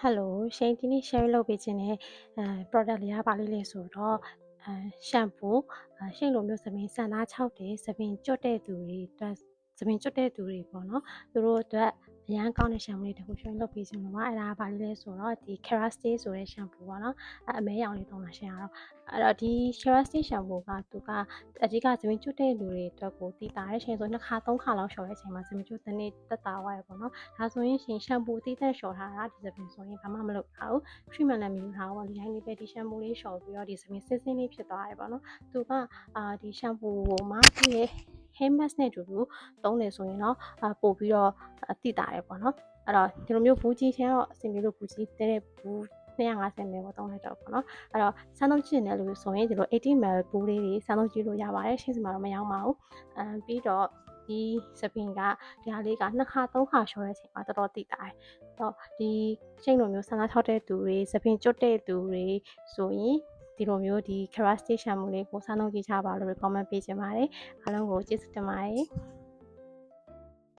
Hello ရှင်ဒီနေ့ share လုပ်ပေးခြင်းနဲ့product လေးကပါလေးလဲဆိုတော့shampoo ရှိန်လိုမျိုးသမင်ဆန္ဒ6တဲ့သပင်ကျွတ်တဲ့သူတွေအတွက်သပင်ကျွတ်တဲ့သူတွေပေါ့နော်သူတို့အတွက်အရန်ကောင်းတဲ့ shampoo လေးတစ်ခု share လုပ်ပေးခြင်းလို့ပါအဲ့ဒါကပါလေးလဲဆိုတော့ဒီ Kerastase ဆိုတဲ့ shampoo ပေါ့နော်အမဲရောင်လေးသုံးတာရှင်ကတော့အဲ့တော့ဒီ Kerastase shampoo ကသူကအဓိကသပင်ကျွတ်တဲ့လူတွေအတွက်ကိုတည်တာတဲ့ချိန်ဆို2ခါ3ခါလောက်လျှော်တဲ့အချိန်မှာသပင်ကျွတ်တဲ့နေ့တက်တာသွားရပေါ့နော်ဒါဆိုရင်ရှင် shampoo တည်တဲ့လျှော်ထားတာဒီသပင်ဆိုရင်ဘာမှမလုပ်ထားဘူး treatment လည်းမယူထားဘူးပေါ့ဒီတိုင်းလေးပဲဒီ shampoo လေးလျှော်ပြီးတော့ဒီသပင်စစ်စစ်လေးဖြစ်သွားတယ်ပေါ့နော်သူကဒီ shampoo ကိုမှသူ့ရဲ့ hair mask နဲ့အတူတူသုံးတယ်ဆိုရင်တော့ပို့ပြီးတော့တည်တာတယ်ပေါ့နော်အဲ့တော့ဒီလိုမျိုးဘူးကြီးထဲတော့အဆင်ပြေလို့ဘူးကြီးတဲ့ဘူး250 ml ကိုသုံးလိုက်တော့ပေါ့နော်အဲ့တော့စမ်းသုံးကြည့်နေလို့ဆိုရင်ဒီလို80 ml ဘူးလေးတွေစမ်းသုံးကြည့်လို့ရပါတယ်ရှင်းစမှာတော့မရောက်ပါဘူးပြီးတော့ဒီစပင်ကဒီဟာလေးက2ခါ3ခါလျှော်တဲ့အချိန်မှာတော်တော်တည်တာတယ်တော့ဒီရှိန်လိုမျိုးဆန္ဒထောက်တဲ့သူတွေစပင်ကျွတ်တဲ့သူတွေဆိုရင်ဒီလိုမျိုးဒီ Kerastase shampoo လေးကိုစမ်းသုံးကြည့်ချပါလို့ comment ပေးချင်ပါတယ်အားလုံးကိုကျေးဇူးတင်ပါတယ်